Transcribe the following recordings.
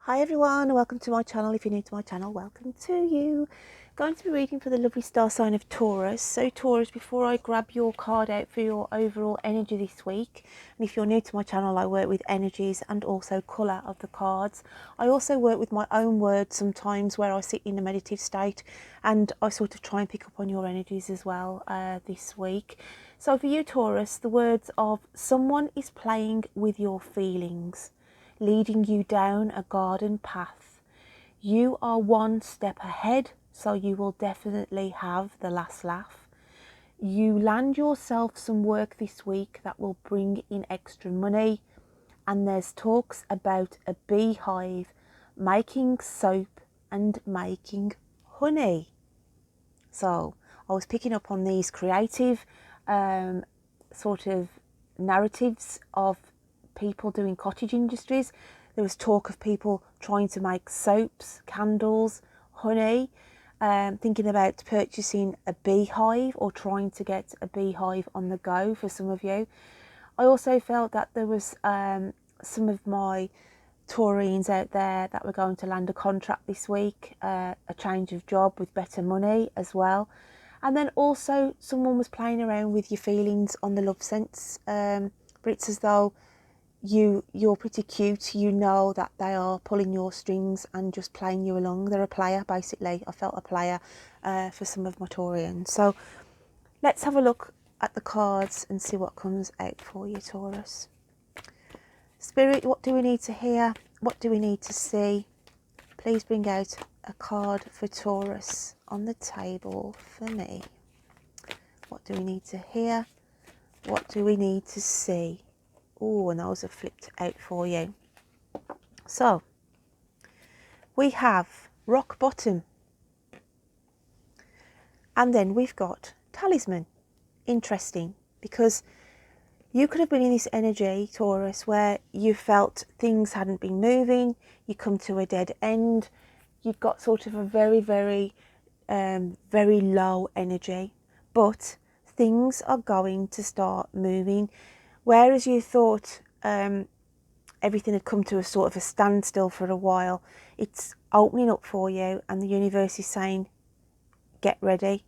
Hi everyone, welcome to my channel. If you're new to my channel, welcome to you. Going to be reading for the lovely star sign of Taurus. So Taurus, before I grab your card out for your overall energy this week, and if you're new to my channel, I work with energies and also colour of the cards. I also work with my own words sometimes where I sit in a meditative state and I sort of try and pick up on your energies as well this week. So for you Taurus, the words of someone is playing with your feelings, leading you down a garden path. You are one step ahead, so you will definitely have the last laugh. You land yourself some work this week that will bring in extra money, and there's talks about a beehive making soap and making honey. So I was picking up on these creative sort of narratives of people doing cottage industries. There was talk of people trying to make soaps, candles, honey, thinking about purchasing a beehive or trying to get a beehive on the go for some of you. I also felt that there was some of my Taurians out there that were going to land a contract this week, a change of job with better money as well. And then also someone was playing around with your feelings on the love sense, but it's as though you're pretty cute. You know that they are pulling your strings and just playing you along. They're a player, basically. I felt a player for some of my Taurians. So let's have a look at the cards and see what comes out for you, Taurus. Spirit, what do we need to hear? What do we need to see? Please bring out a card for Taurus on the table for me. What do we need to hear? What do we need to see? Oh, and those are flipped out for you. So, we have rock bottom. And then we've got talisman. Interesting, because you could have been in this energy, Taurus, where you felt things hadn't been moving, you come to a dead end, you've got sort of a very, very low energy, but things are going to start moving. Whereas you thought everything had come to a sort of a standstill for a while, it's opening up for you, and the universe is saying, get ready.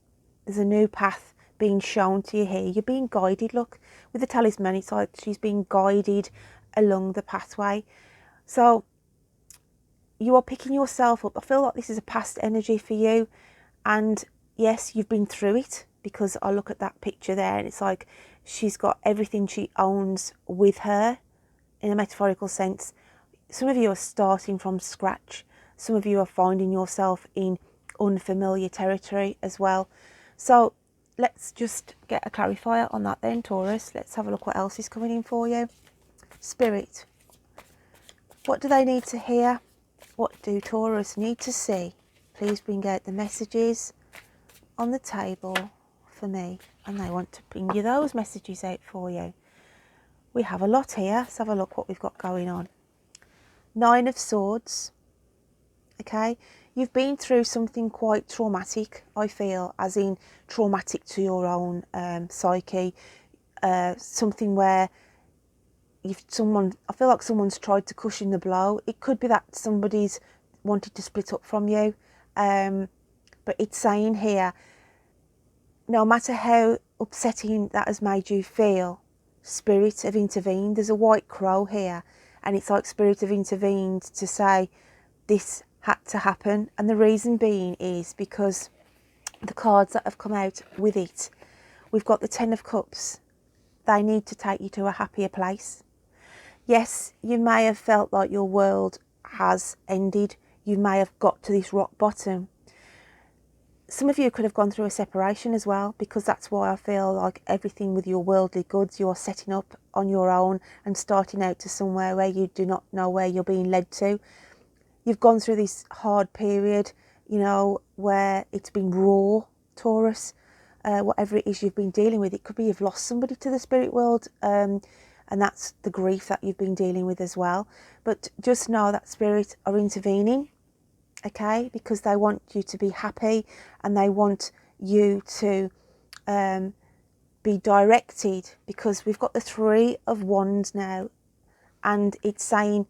There's a new path being shown to you here. You're being guided. Look, with the talisman, it's like she's being guided along the pathway. So you are picking yourself up. I feel like this is a past energy for you, and yes, you've been through it, because I look at that picture there and it's like she's got everything she owns with her in a metaphorical sense. Some of you are starting from scratch. Some of you are finding yourself in unfamiliar territory as well. So let's just get a clarifier on that then, Taurus. Let's have a look what else is coming in for you. Spirit, what do they need to hear? What do Taurus need to see? Please bring out the messages on the table for me, and I want to bring you those messages out for you. We have a lot here. Let's have a look what we've got going on. 9 of Swords. Okay, you've been through something quite traumatic, I feel, as in traumatic to your own psyche, something where I feel like someone's tried to cushion the blow. It could be that somebody's wanted to split up from you, but it's saying here, no matter how upsetting that has made you feel, Spirit have intervened. There's a white crow here, and it's like Spirit have intervened to say this had to happen. And the reason being is because the cards that have come out with it, we've got the 10 of Cups. They need to take you to a happier place. Yes, you may have felt like your world has ended. You may have got to this rock bottom. Some of you could have gone through a separation as well, because that's why I feel like everything with your worldly goods, you're setting up on your own and starting out to somewhere where you do not know where you're being led to. You've gone through this hard period, you know, where it's been raw, Taurus, whatever it is you've been dealing with. It could be you've lost somebody to the spirit world, and that's the grief that you've been dealing with as well. But just know that Spirit are intervening, okay, because they want you to be happy and they want you to be directed, because we've got the 3 of Wands now, and it's saying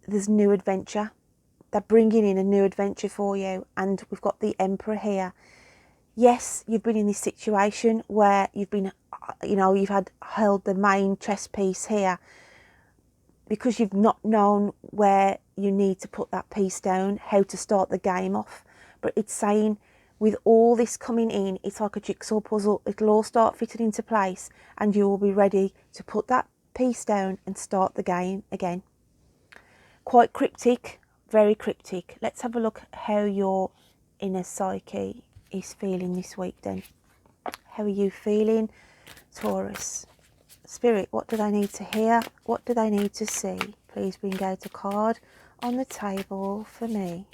there's new adventure. They're bringing in a new adventure for you. And we've got the Emperor here. Yes, you've been in this situation where you've been, you've held the main chess piece here because you've not known where you need to put that piece down, how to start the game off. But it's saying with all this coming in, it's like a jigsaw puzzle. It'll all start fitting into place and you will be ready to put that piece down and start the game again. Quite cryptic, very cryptic. Let's have a look how your inner psyche is feeling this week then. How are you feeling, Taurus? Spirit, what do they need to hear? What do they need to see? Please bring out a card on the table for me.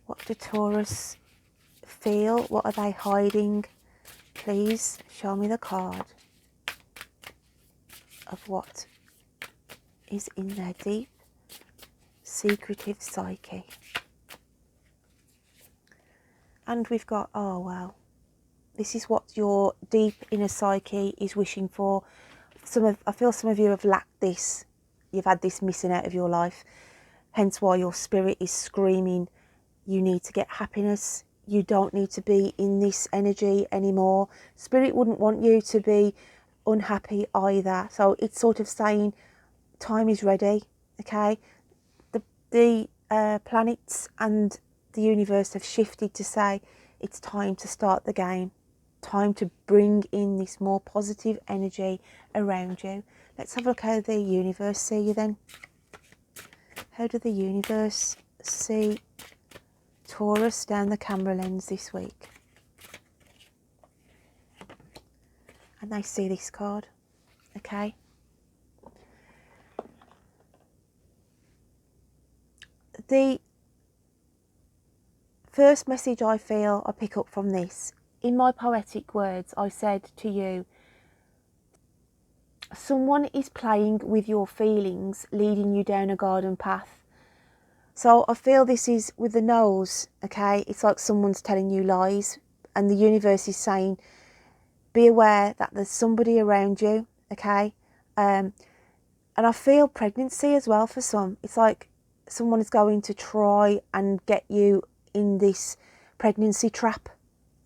What do Taurus feel? What are they hiding? Please show me the card of what is in their deep, secretive psyche. And we've got, oh wow, this is what your deep inner psyche is wishing for. I feel some of you have lacked this. You've had this missing out of your life. Hence why your spirit is screaming, you need to get happiness. You don't need to be in this energy anymore. Spirit wouldn't want you to be unhappy either. So it's sort of saying time is ready, okay? The planets and the universe have shifted to say it's time to start the game. Time to bring in this more positive energy around you. Let's have a look how the universe see you then. How do the universe see Taurus down the camera lens this week? And they see this card, okay? The first message I feel I pick up from this, in my poetic words, I said to you, someone is playing with your feelings, leading you down a garden path. So I feel this is with the nose, okay? It's like someone's telling you lies and the universe is saying, be aware that there's somebody around you, okay? And I feel pregnancy as well for some. It's like someone is going to try and get you in this pregnancy trap.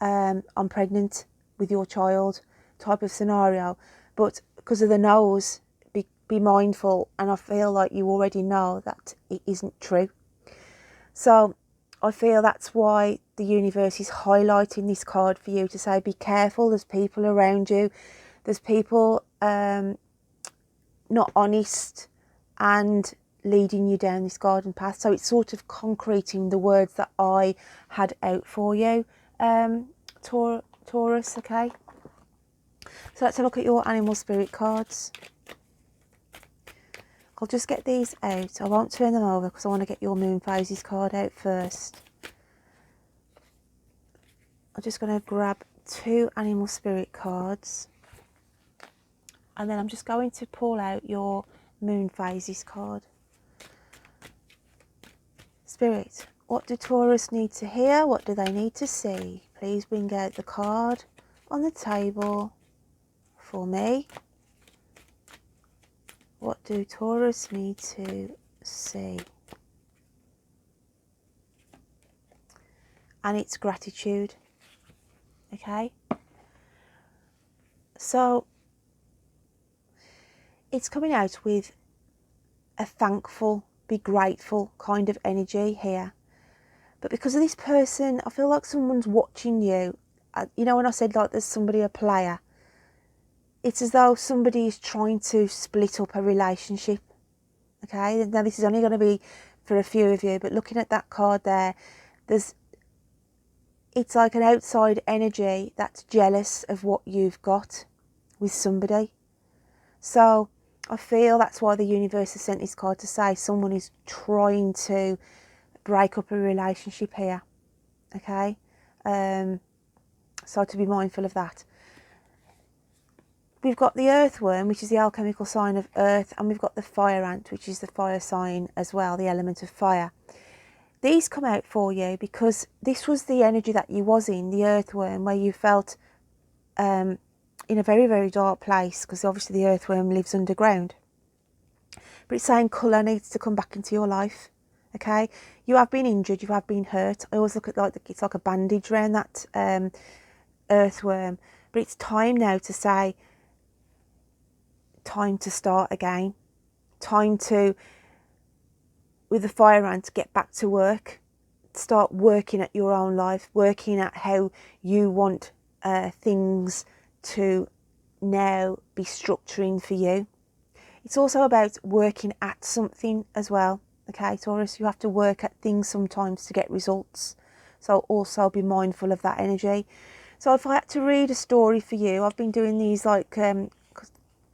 I'm pregnant with your child type of scenario. But because of the nose, be mindful. And I feel like you already know that it isn't true. So I feel that's why the universe is highlighting this card for you to say, be careful, there's people around you. There's people not honest and leading you down this garden path. So it's sort of concreting the words that I had out for you, Taurus, okay? So let's have a look at your animal spirit cards. I'll just get these out. I won't turn them over because I want to get your moon phases card out first. I'm just going to grab 2 animal spirit cards. And then I'm just going to pull out your moon phases card. Spirit, what do Taurus need to hear? What do they need to see? Please bring out the card on the table for me. What do Taurus need to see? And it's gratitude. Okay? So it's coming out with a thankful, be grateful kind of energy here. But because of this person, I feel like someone's watching you. You know when I said like there's somebody, a player? It's as though somebody is trying to split up a relationship. Okay, now this is only going to be for a few of you, but looking at that card there, it's like an outside energy that's jealous of what you've got with somebody. So I feel that's why the universe has sent this card to say someone is trying to break up a relationship here. Okay, so to be mindful of that. We've got the earthworm, which is the alchemical sign of earth, and we've got the fire ant, which is the fire sign as well, the element of fire. These come out for you because this was the energy that you was in, the earthworm, where you felt in a very, very dark place, because obviously the earthworm lives underground. but it's saying colour needs to come back into your life. Okay, you have been injured, you have been hurt. I always look at it's like a bandage around that earthworm, but it's time now to say, time to start again, time to, with the fire ant, get back to work, start working at your own life, working at how you want things to now be structuring for you. It's also about working at something as well. Okay, Taurus, you have to work at things sometimes to get results. So also be mindful of that energy. So if I had to read a story for you, I've been doing these like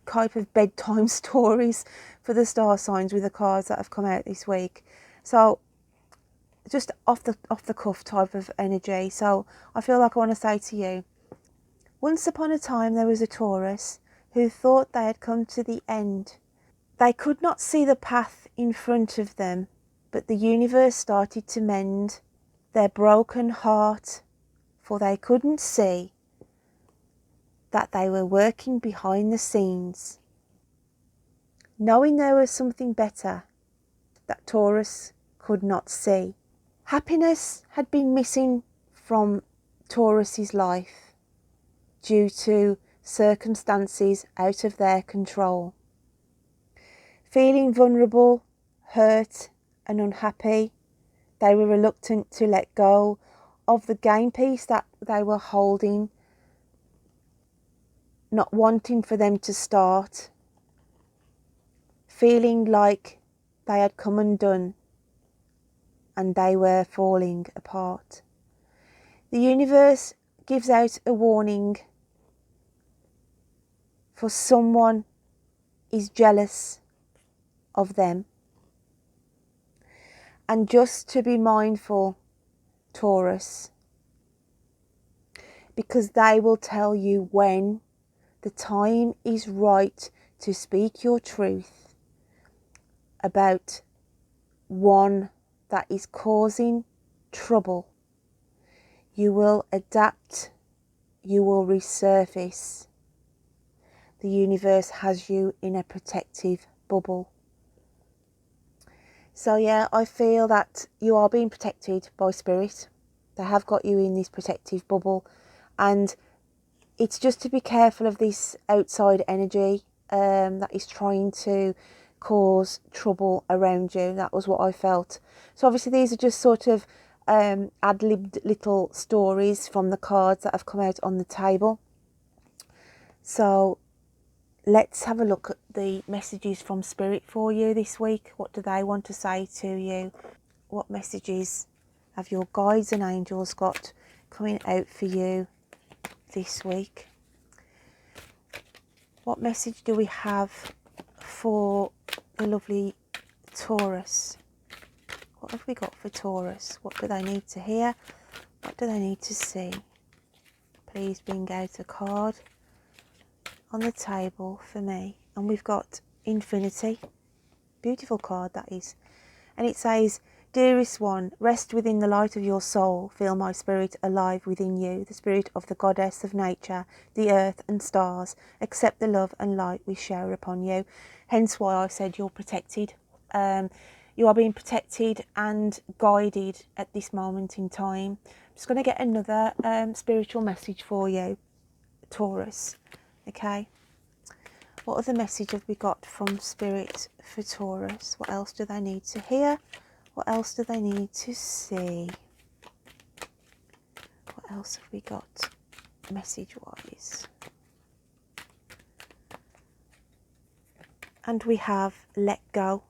type of bedtime stories for the star signs with the cards that have come out this week. So just off the cuff type of energy. So I feel like I want to say to you, once upon a time there was a Taurus who thought they had come to the end. They could not see the path in front of them, but the universe started to mend their broken heart, for they couldn't see that they were working behind the scenes. Knowing there was something better that Taurus could not see. Happiness had been missing from Taurus's life due to circumstances out of their control. Feeling vulnerable, hurt and unhappy, they were reluctant to let go of the game piece that they were holding, not wanting for them to start, feeling like they had come undone and they were falling apart. The universe gives out a warning, for someone is jealous of them. And just to be mindful, Taurus, because they will tell you when the time is right to speak your truth about one that is causing trouble. You will adapt, you will resurface. The universe has you in a protective bubble. So yeah, I feel that you are being protected by spirit. They have got you in this protective bubble, and it's just to be careful of this outside energy that is trying to cause trouble around you. That was what I felt. So obviously these are just sort of ad-libbed little stories from the cards that have come out on the table. So let's have a look at the messages from Spirit for you this week. What do they want to say to you? What messages have your guides and angels got coming out for you this week? What message do we have for the lovely Taurus? What have we got for Taurus? What do they need to hear? What do they need to see? Please bring out a card on the table for me. And we've got Infinity. Beautiful card that is. And it says, dearest one, rest within the light of your soul. Feel my spirit alive within you, the spirit of the goddess of nature, the earth and stars. Accept the love and light we shower upon you. Hence why I said you're protected. You are being protected and guided at this moment in time. I'm just going to get another spiritual message for you, Taurus. Okay. What other message have we got from Spirit for Taurus? What else do they need to hear? What else do they need to see? What else have we got message-wise? And we have let go.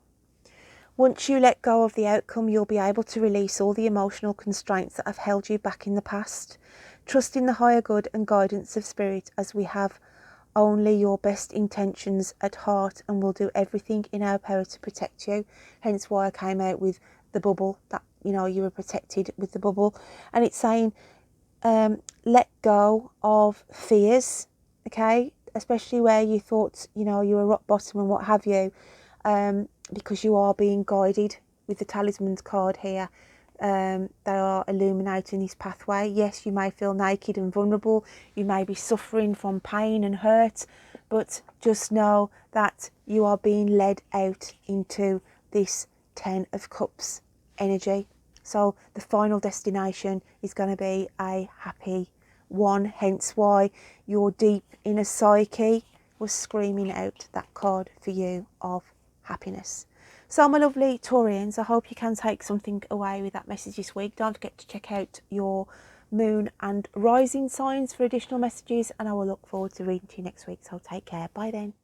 Once you let go of the outcome, you'll be able to release all the emotional constraints that have held you back in the past. Trust in the higher good and guidance of Spirit, as we have only your best intentions at heart and will do everything in our power to protect you. Hence why I came out with the bubble, that you were protected with the bubble. And it's saying let go of fears, okay, especially where you thought you were rock bottom and what have you, because you are being guided with the talismans card here. They are illuminating this pathway. Yes, you may feel naked and vulnerable, you may be suffering from pain and hurt, but just know that you are being led out into this 10 of Cups energy. So the final destination is going to be a happy one, hence why your deep inner psyche was screaming out that card for you of happiness. So my lovely Taurians, I hope you can take something away with that message this week. Don't forget to check out your moon and rising signs for additional messages, and I will look forward to reading to you next week. So take care. Bye then.